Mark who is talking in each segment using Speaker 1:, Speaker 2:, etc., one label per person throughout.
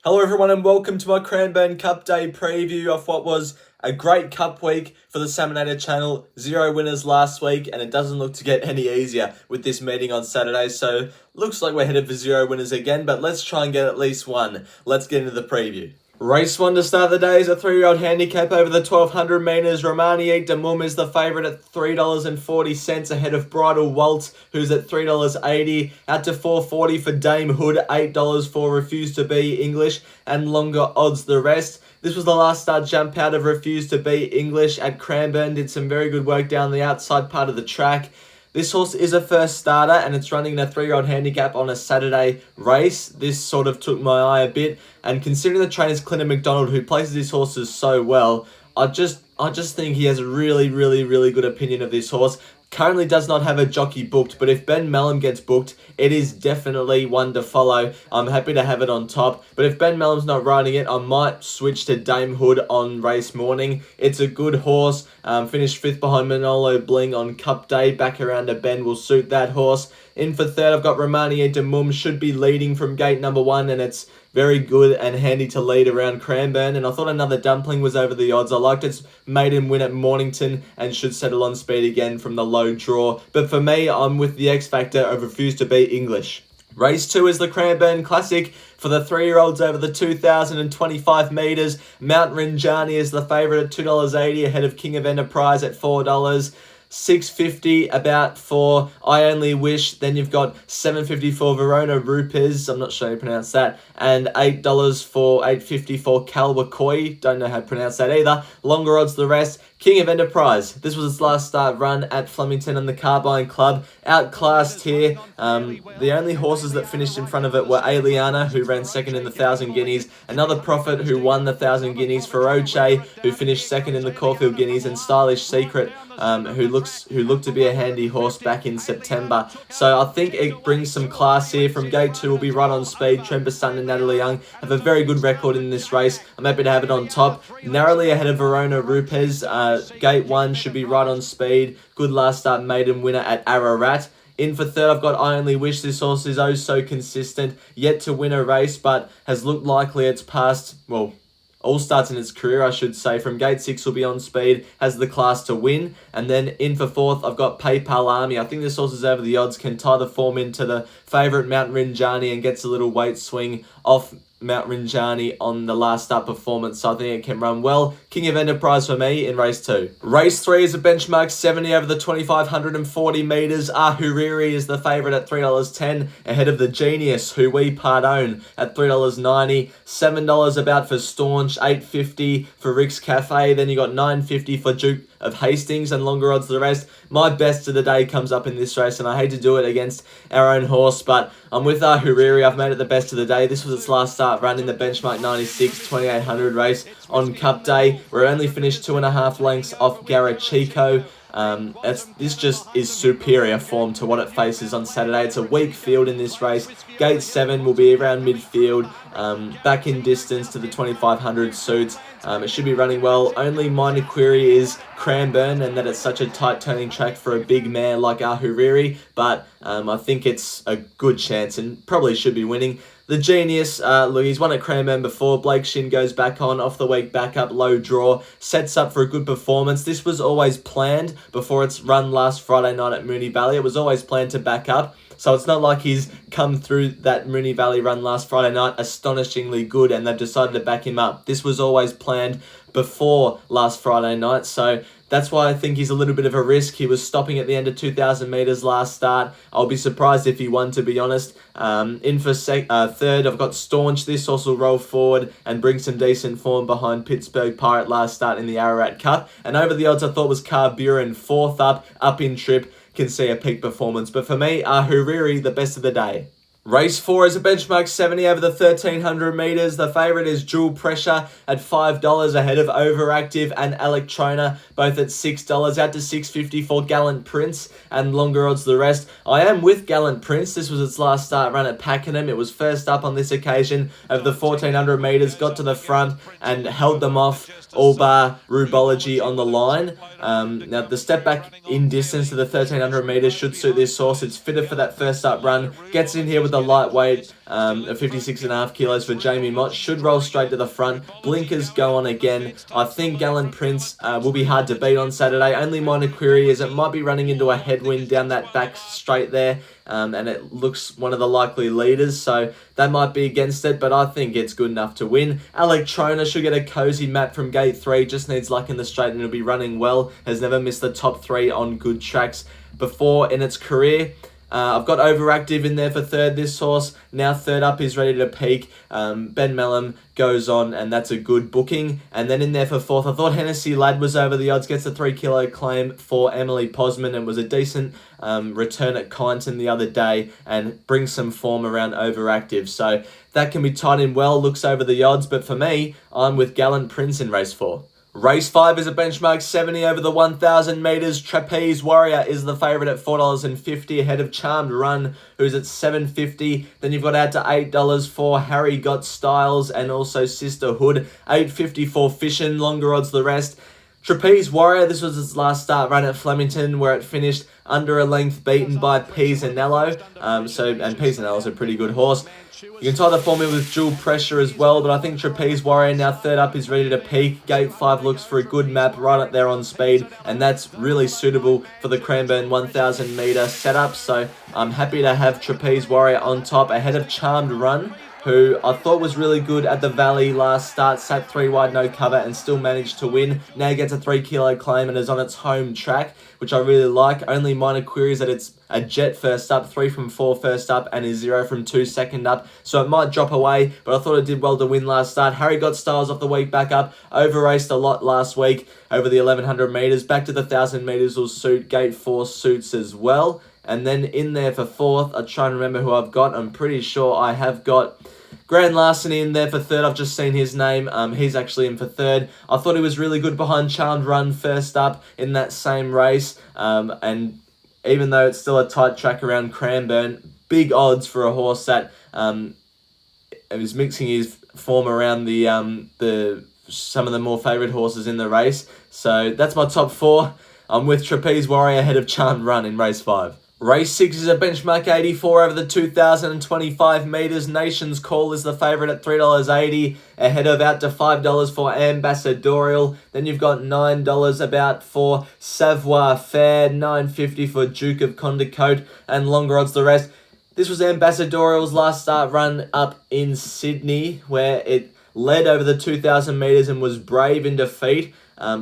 Speaker 1: Hello everyone and welcome to my Cranbourne Cup Day preview of what was a great cup week for the Salmonator channel. 0 winners last week and it doesn't look to get any easier with this meeting on Saturday, so looks like we're headed for 0 winners again, but let's try and get at least one. Let's get into the preview. Race 1 to start the day is a 3-year-old handicap over the 1200 metres. Romani de Mum is the favourite at $3.40 ahead of Bridal Waltz, who's at $3.80. Out to $4.40 for Dame Hood, $8 for Refuse to Be English, and longer odds the rest. This was the last start jump out of Refuse to Be English at Cranbourne. Did some very good work down the outside part of the track. This horse is a first starter and it's running in a 3-year-old handicap on a Saturday race. This sort of took my eye a bit, and considering the trainer's Clinton McDonald, who places his horses so well, I just think he has a really good opinion of this horse. Currently does not have a jockey booked, but if Ben Melham gets booked, it is definitely one to follow. I'm happy to have it on top, but if Ben Melham's not riding it, I might switch to Dame Hood on race morning. It's a good horse. Finished 5th behind Manolo Bling on Cup Day. Back around a bend will suit that horse. In for 3rd, I've got Romani de Mum, should be leading from gate number 1, and it's very good and handy to lead around Cranbourne. And I thought Another Dumpling was over the odds. I liked its maiden win at Mornington and should settle on speed again from the low draw. But for me, I'm with the X Factor of Refuse to Be English. Race 2 is the Cranbourne Classic for the 3-year-olds over the 2,025 metres. Mount Rinjani is the favourite at $2.80 ahead of King of Enterprise at $4. $6.50 about for I Only Wish. Then you've got $7.50 for Verona Rupes, I'm not sure how you pronounce that, and $8.50 for Kalwakoi, don't know how to pronounce that either. Longer odds the rest. King of Enterprise, this was its last start run at Flemington and the Carbine Club. Outclassed here. The only horses that finished in front of it were Aliana, who ran 2nd in the 1,000 Guineas, Another Prophet, who won the 1,000 Guineas, Feroce, who finished 2nd in the Caulfield Guineas, and Stylish Secret, who looked to be a handy horse back in September. So I think it brings some class here. From gate 2 will be right on speed. Tremper Sun and Natalie Young have a very good record in this race. I'm happy to have it on top. Narrowly ahead of Verona Rupes. Gate 1 should be right on speed. Good last start maiden winner at Ararat. In for 3rd, I've got I Only Wish. This horse is oh so consistent. Yet to win a race, but has looked likely it's past, well, all starts in its career, I should say. From gate 6 will be on speed, has the class to win. And then in for 4th, I've got PayPal Army. I think this horse is over the odds, can tie the form into the favourite Mount Rinjani and gets a little weight swing off Mount Rinjani on the last start performance, so I think it can run well. King of Enterprise for me in race 2. Race 3 is a benchmark 70 over the 2,540 metres. Ahuriri is the favourite at $3.10 ahead of the Genius, who we part own, at $3.90. $7 about for Staunch, $8.50 for Rick's Cafe. Then you got $9.50 for Duke of Hastings, and longer odds the rest. My best of the day comes up in this race, and I hate to do it against our own horse, but I'm with Ahuriri. I've made it the best of the day. This was its last start run in the benchmark 96 2800 race on Cup Day, where it only finished 2.5 lengths off Garachico. This just is superior form to what it faces on Saturday. It's a weak field in this race. Gate 7 will be around midfield, back in distance to the 2500 suits. It should be running well. Only minor query is Cranbourne, and that it's such a tight turning track for a big mare like Ahuriri, but I think it's a good chance and probably should be winning. The Genius, look, he's won at Cranbourne before. Blake Shin goes back on, off the week back up, low draw, sets up for a good performance. This was always planned before its run last Friday night at Moonee Valley. It was always planned to back up. So it's not like he's come through that Moonee Valley run last Friday night astonishingly good and they've decided to back him up. This was always planned before last Friday night, so that's why I think he's a little bit of a risk. He was stopping at the end of 2,000 metres last start. I'll be surprised if he won, to be honest. In for 3rd, I've got Staunch. This horse will roll forward and bring some decent form behind Pittsburgh Pirate last start in the Ararat Cup. And over the odds I thought was Carburin, 4th up in trip, can see a peak performance. But for me, Ahuriri, the best of the day. Race 4 is a benchmark 70 over the 1,300 metres. The favourite is Dual Pressure at $5 ahead of Overactive and Electrona, both at $6. Out to $6.50 for Gallant Prince, and longer odds the rest. I am with Gallant Prince. This was its last start run at Pakenham. It was first up on this occasion of the 1,400 metres, got to the front and held them off, all bar Rubology on the line. Now, the step back in distance to the 1,300 metres should suit this horse. It's fitted for that first up run. Gets in here with the the lightweight of 56.5 kilos for Jamie Mott. Should roll straight to the front. Blinkers go on again. I think Gallant Prince will be hard to beat on Saturday. Only minor query is it might be running into a headwind down that back straight there. And it looks one of the likely leaders, so that might be against it, but I think it's good enough to win. Electrona should get a cozy map from gate 3, just needs luck in the straight and it'll be running well. Has never missed the top 3 on good tracks before in its career. I've got Overactive in there for third. This horse, now third up, is ready to peak. Ben Mellum goes on, and that's a good booking. And then in there for fourth, I thought Hennessy Lad was over the odds. Gets a 3 kilo claim for Emily Posman and was a decent return at Kyneton the other day and brings some form around Overactive. So that can be tied in well, looks over the odds. But for me, I'm with Gallant Prince in race 4. Race 5 is a benchmark 70 over the 1,000 metres. Trapeze Warrior is the favourite at $4.50 ahead of Charmed Run, who's at $7.50. Then you've got out to $8 for Harry Got Styles and also Sisterhood. $8.50 for Fishin', longer odds the rest. Trapeze Warrior, this was its last start run at Flemington, where it finished under a length, beaten by Pisanello. And Pisanello's a pretty good horse. You can tie the formula with dual pressure as well, but I think Trapeze Warrior, now third up, is ready to peak. Gate 5 looks for a good map right up there on speed, and that's really suitable for the Cranbourne 1,000 metre setup. So I'm happy to have Trapeze Warrior on top ahead of Charmed Run, who I thought was really good at the Valley last start, sat 3 wide, no cover, and still managed to win. Now gets a 3 kilo claim and is on its home track, which I really like. Only minor queries that it's a jet first up, 3 from 4 first up, and is 0 from 2 second up. So it might drop away, but I thought it did well to win last start. Harry Got Styles off the week back up, over-raced a lot last week over the 1,100 metres. Back to the 1,000 metres will suit. Gate 4 suits as well. And then in there for fourth, I try and remember who I've got. I'm pretty sure I have got Grand Larceny in there for third. I've just seen his name. He's actually in for third. I thought he was really good behind Charmed Run first up in that same race. And even though it's still a tight track around Cranbourne, big odds for a horse that is mixing his form around the some of the more favoured horses in the race. So that's my top 4. I'm with Trapeze Warrior ahead of Charmed Run in race 5. Race 6 is a benchmark 84 over the 2,025 metres. Nation's Call is the favourite at $3.80, ahead of out to $5 for Ambassadorial. Then you've got $9 about for Savoir Faire, $9.50 for Duke of Condecote, and longer odds the rest. This was Ambassadorial's last start run up in Sydney, where it led over the 2,000 metres and was brave in defeat.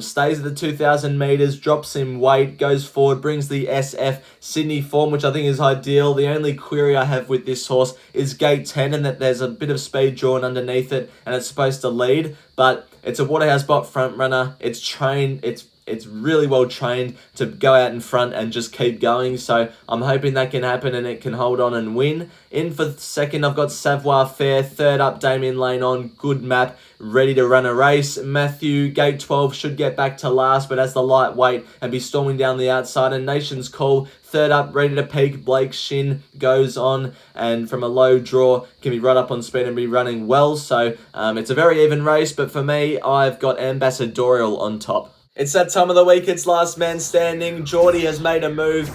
Speaker 1: Stays at the 2,000 metres, drops in weight, goes forward, brings the SF Sydney form, which I think is ideal. The only query I have with this horse is gate 10 and that there's a bit of speed drawn underneath it and it's supposed to lead, but it's a Waterhouse Bot front runner. It's trained, it's really well trained to go out in front and just keep going. So I'm hoping that can happen and it can hold on and win. In for second, I've got Savoir Faire. Third up, Damien Lane on. Good map, ready to run a race. Matthew, gate 12, should get back to last, but as the lightweight and be storming down the outside. And Nation's Call, third up, ready to peak. Blake Shin goes on and from a low draw can be right up on speed and be running well. So it's a very even race, but for me, I've got Ambassadorial on top. It's that time of the week, it's last man standing. Geordie has made a move.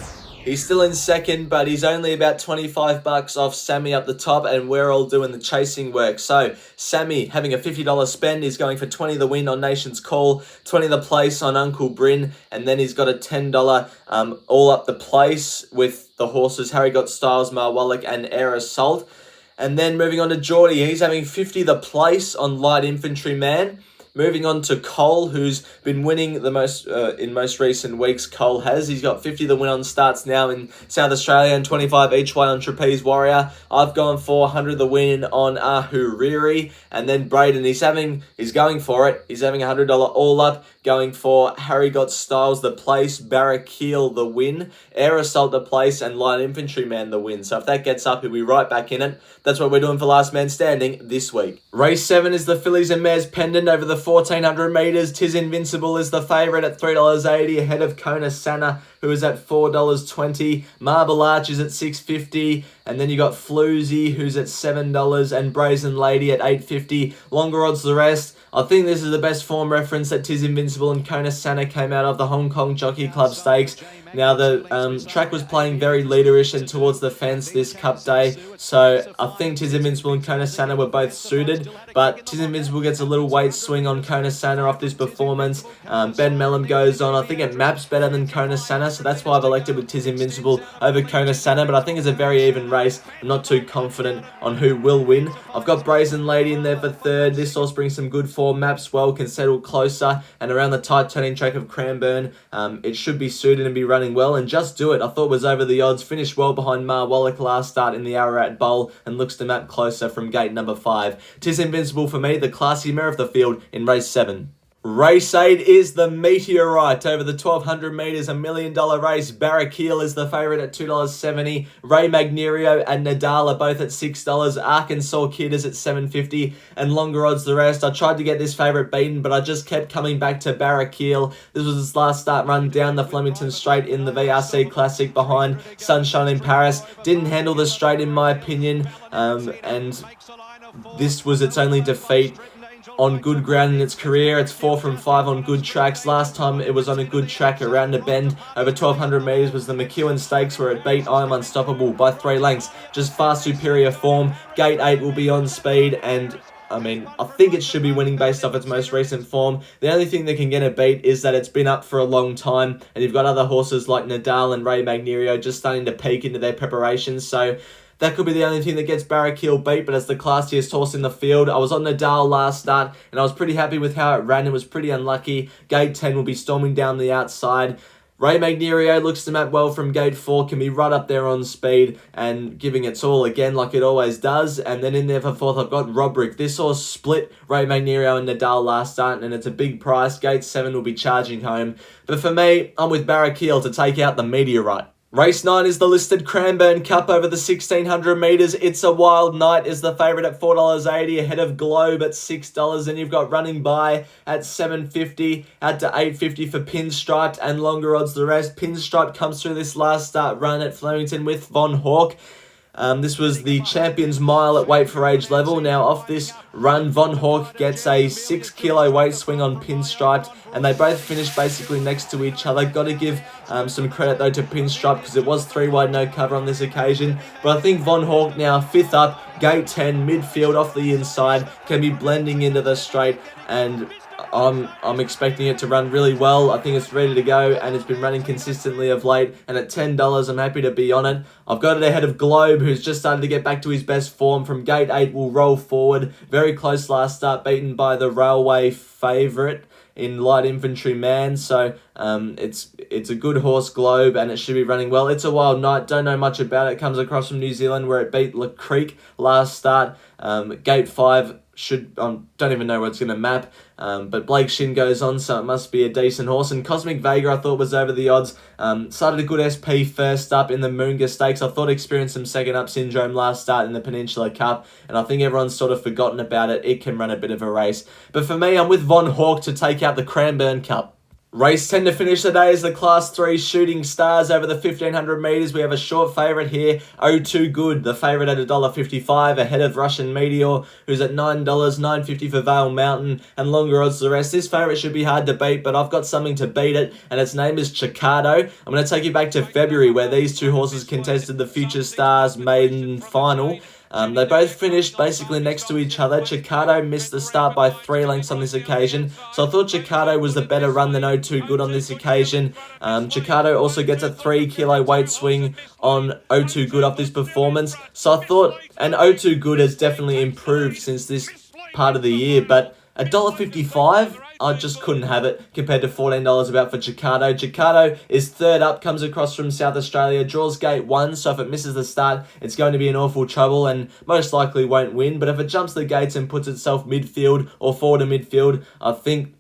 Speaker 1: He's still in second, but he's only about $25 off Sammy up the top, and we're all doing the chasing work. So Sammy, having a $50 spend, is going for 20 the win on Nation's Call, 20 the place on Uncle Bryn, and then he's got a $10 all up the place with the horses Harry Got Styles, Marwallick, and Air Assault. And then moving on to Geordie, he's having 50 the place on Light Infantryman. Moving on to Cole, who's been winning the most in most recent weeks. Cole has. He's got 50 the win on starts now in South Australia and 25 each way on Trapeze Warrior. I've gone for 100 the win on Ahuriri. And then Braden, he's going for it. He's having a $100 all up, going for Harry Got Styles the place, Barraquil the win, Air Assault the place, and Light Infantryman the win. So if that gets up, he'll be right back in it. That's what we're doing for Last Man Standing this week. Race 7 is the Fillies and Mares Pendant over the 1,400 metres. Tis Invincible is the favourite at $3.80 ahead of Kona Sana. who is at $4.20. Marble Arch is at $6.50. And then you got Floozy, who's at $7, and Brazen Lady at $8.50. Longer odds the rest. I think this is the best form reference that Tis Invincible and Kona Sana came out of the Hong Kong Jockey Club Stakes. Now, the track was playing very leaderish and towards the fence this Cup day, so I think Tis Invincible and Kona Sana were both suited, but Tis Invincible gets a little weight swing on Kona Sana off this performance. Ben Mellum goes on. I think it maps better than Kona Sana, so that's why I've elected with Tis Invincible over Kona Sana, but I think it's a very even race. I'm not too confident on who will win. I've got Brazen Lady in there for third. This horse brings some good form, maps well, can settle closer, and around the tight turning track of Cranbourne, it should be suited and be running well. And Just Do It, I thought was over the odds, finished well behind Mar Wallach last start in the Ararat Bowl and looks to map closer from gate number 5. Tis Invincible for me, the classy mare of the field in race 7. Race 8 is the Meteorite over the 1,200 metres, $1 million race. Barraquil is the favourite at $2.70. Ray Magnerio and Nadal are both at $6. Arkansas Kid is at $7.50, and longer odds the rest. I tried to get this favourite beaten, but I just kept coming back to Barraquil. This was his last start run down the Flemington Straight in the VRC Classic behind Sunshine in Paris. Didn't handle the straight in my opinion, and this was its only defeat on good ground in its career. It's 4 from 5 on good tracks. Last time it was on a good track around a bend over 1,200 metres was the McEwen Stakes, where it beat I Am Unstoppable by 3 lengths. Just far superior form. Gate 8 will be on speed, and I think it should be winning based off its most recent form. The only thing that can get it beat is that it's been up for a long time, and you've got other horses like Nadal and Ray Magnerio just starting to peak into their preparations, so that could be the only thing that gets Barraquil beat, but it's the classiest horse in the field. I was on Nadal last start, and I was pretty happy with how it ran. It was pretty unlucky. Gate 10 will be storming down the outside. Ray Magnerio looks to map well from gate 4, can be right up there on speed and giving its all again like it always does. And then in there for 4th, I've got Robrick. This horse split Ray Magnerio and Nadal last start, and it's a big price. Gate 7 will be charging home. But for me, I'm with Barraquil to take out the Meteorite. Race 9 is the listed Cranbourne Cup over the 1,600 metres. It's a Wild Night is the favourite at $4.80, ahead of Globe at $6. And you've got Running By at $7.50, out to $8.50 for Pinstriped, and longer odds the rest. Pinstripe comes through this last start run at Flemington with Von Hawk. This was the Champions Mile at weight for age level. Now off this run, Von Hawk gets a 6 kilo weight swing on Pinstriped, and they both finished basically next to each other. Got to give some credit though to Pinstripe, because it was 3 wide no cover on this occasion. But I think Von Hawk now 5th up, gate 10, midfield off the inside, can be blending into the straight, and I'm expecting it to run really well. I think it's ready to go, and it's been running consistently of late, and at $10 I'm happy to be on it. I've got it ahead of Globe, who's just started to get back to his best form. From gate 8 will roll forward. Very close last start, beaten by the Railway favourite in Light Infantry Man. So it's a good horse, Globe, and it should be running well. It's a Wild Night, don't know much about it. Comes across from New Zealand, where it beat Le Creek last start. Gate 5 don't even know where it's going to map, but Blake Shin goes on, so it must be a decent horse. And Cosmic Vega I thought was over the odds. Started a good SP first up in the Moonga Stakes. I thought experienced some second up syndrome last start in the Peninsula Cup, and I think everyone's sort of forgotten about it. It can run a bit of a race. But for me, I'm with Von Hawk to take out the Cranbourne Cup. Race 10 to finish the day is the Class 3 Shooting Stars over the 1,500 metres. We have a short favourite here, Oh Too Good, the favourite at $1.55, ahead of Russian Meteor, who's at $9, $9.50 for Vale Mountain, and longer odds the rest. This favourite should be hard to beat, but I've got something to beat it, and its name is Chicado. I'm going to take you back to February, where these two horses contested the Future Stars Maiden Final. They both finished basically next to each other. Chicado missed the start by 3 lengths on this occasion, so I thought Chicado was the better run than Oh Too Good on this occasion. Chicado also gets a 3 kilo weight swing on Oh Too Good off this performance, so I thought, and Oh Too Good has definitely improved since this part of the year, but $1.55, I just couldn't have it compared to $14 about for Chicado. Chicado is 3rd up, comes across from South Australia, draws gate 1, so if it misses the start, it's going to be in awful trouble and most likely won't win. But if it jumps the gates and puts itself midfield or forward to midfield, I think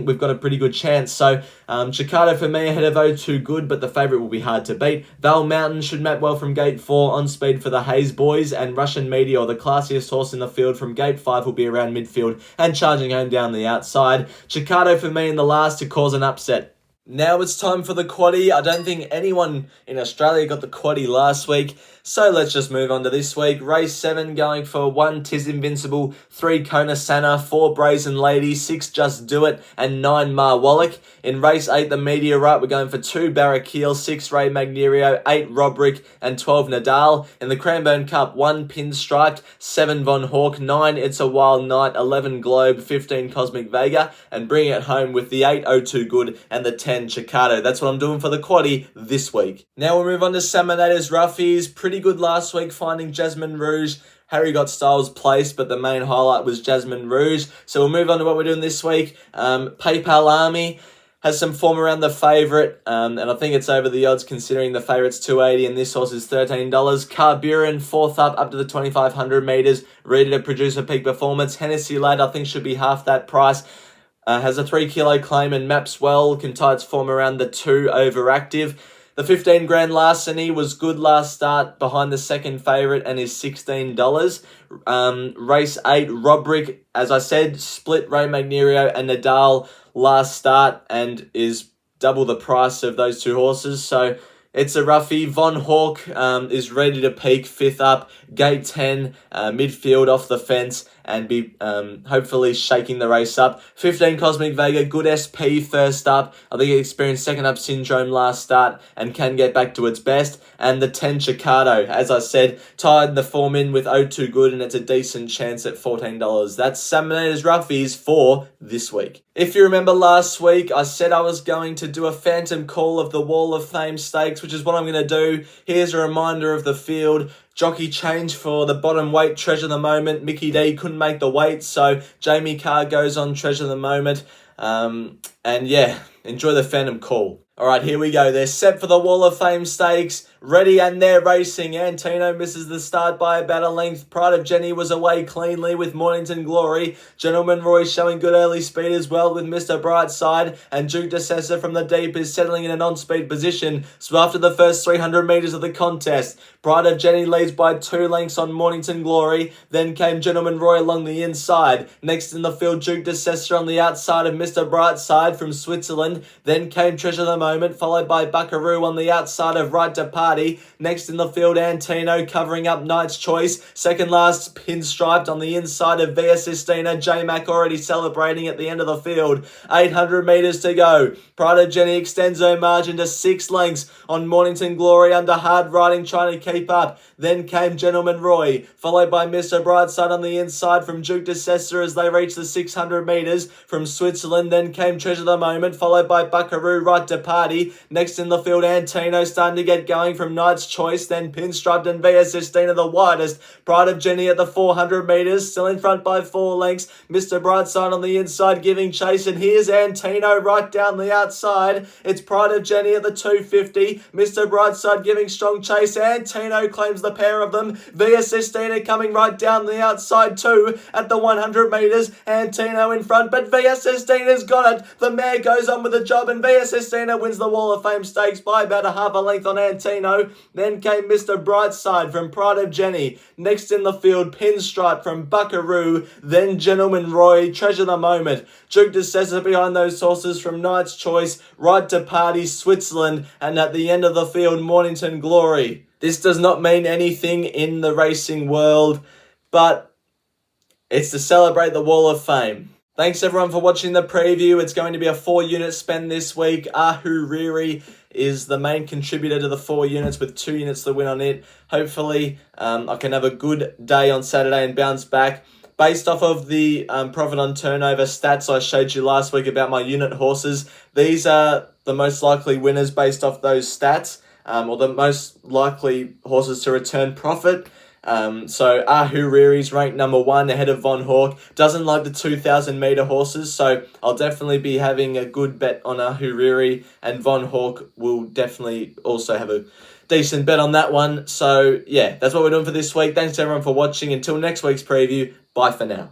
Speaker 1: we've got a pretty good chance. So Chicado for me ahead of Oh Too Good, but the favourite will be hard to beat. Vale Mountain should map well from gate 4, on speed for the Hayes boys, and Russian Meteor, the classiest horse in the field, from gate 5 will be around midfield and charging home down the outside. Chicado for me in the last to cause an upset. Now it's time for the quaddie. I don't think anyone in Australia got the quaddie last week, so let's just move on to this week. Race 7 going for 1 Tis Invincible, 3 Kona Sana, 4 Brazen Lady, 6 Just Do It, and 9 Ma Wallach. In race 8, the Meteorite, we're going for 2 Barraquil, 6 Ray Magnerio, 8 Robrick, and 12 Nadal. In the Cranbourne Cup, 1 Pinstriped, 7 Von Hawk, 9 It's a Wild Night, 11 Globe, 15 Cosmic Vega, and bringing it home with the 8 O2 Good and the 10 Chicado. That's what I'm doing for the quaddie this week. Now we'll move on to Salmonator's Roughies. Pretty good last week finding Jasmine Rouge. Harry got Styles placed, but the main highlight was Jasmine Rouge. So we'll move on to what we're doing this week. PayPal Army has some form around the favourite, and I think it's over the odds considering the favourite's $2.80 and this horse is $13. Carburin, 4th up to the 2,500 metres, ready to produce a peak performance. Hennessy Lad, I think, should be half that price. Has a 3 kilo claim and maps well, can tie its form around the 2 overactive. The 15 grand Larceny was good last start behind the second favourite and is $16. Race 8, Robrick, as I said, split Ray Magnerio and Nadal last start and is double the price of those two horses. So it's a roughie. Von Hawk is ready to peak, 5th up, gate 10, midfield off the fence, and be hopefully shaking the race up. 15 Cosmic Vega, good SP, 1st up. I think it experienced 2nd up syndrome last start and can get back to its best. And the 10 Chicado, as I said, tied the form in with O2 Good, and it's a decent chance at $14. That's Salmonator's Roughies for this week. If you remember last week, I said I was going to do a phantom call of the Wall of Fame Stakes, which is what I'm going to do. Here's a reminder of the field. Jockey change for the bottom weight, Treasure the Moment. Mickey D couldn't make the weight, so Jamie Carr goes on Treasure the Moment. And yeah, enjoy the phantom call. All right, here we go. They're set for the Wall of Fame Stakes. Ready, and they're racing. Antino misses the start by about a length. Pride of Jenny was away cleanly with Mornington Glory. Gentleman Roy showing good early speed as well with Mr. Brightside. And Duke DeCessa from the deep is settling in an on-speed position. So after the first 300 metres of the contest, Pride of Jenny leads by 2 lengths on Mornington Glory. Then came Gentleman Roy along the inside. Next in the field, Duke DeCessa on the outside of Mr. Brightside from Switzerland. Then came Treasure the Moment, followed by Buckaroo on the outside of Right to Party. Next in the field, Antino covering up Knight's Choice. Second last, Pinstriped on the inside of Via Sistina. J-Mac already celebrating at the end of the field. 800 metres to go. Pride of Jenny extends her margin to 6 lengths on Mornington Glory under hard riding, trying to keep up. Then came Gentleman Roy, followed by Mr. Brightside on the inside from Duke DeCessa as they reached the 600 metres from Switzerland. Then came Treasure the Moment, followed by Buckaroo, Right to Party. Next in the field, Antino starting to get going from Knight's Choice, then Pinstriped and Via Sistina the widest. Pride of Jenny at the 400 metres, still in front by 4 lengths. Mr. Brightside on the inside giving chase, and here's Antino right down the outside. It's Pride of Jenny at the 250. Mr. Brightside giving strong chase. Antino claims the pair of them. Via Sistina coming right down the outside too at the 100 metres. Antino in front, but Via Sistina's got it. The mare goes on with the job, and Via Sistina wins the Wall of Fame Stakes by about a half a length on Antino. Then came Mr. Brightside from Pride of Jenny. Next in the field, Pinstripe from Buckaroo. Then Gentleman Roy, Treasure the Moment. Duke DeCessa behind those horses from Knight's Choice, Right to Party, Switzerland. And at the end of the field, Mornington Glory. This does not mean anything in the racing world, but it's to celebrate the Wall of Fame. Thanks everyone for watching the preview. It's going to be a 4-unit spend this week. Ahu Riri is the main contributor to the 4 units with 2 units to win on it. Hopefully, I can have a good day on Saturday and bounce back. Based off of the profit on turnover stats I showed you last week about my unit horses, these are the most likely winners based off those stats, or the most likely horses to return profit. So Ahu Riri's ranked number 1 ahead of Von Hawk. Doesn't like the 2,000 metre horses, so I'll definitely be having a good bet on Ahu Riri, and Von Hawk will definitely also have a decent bet on that one. So yeah, that's what we're doing for this week. Thanks everyone for watching. Until next week's preview, bye for now.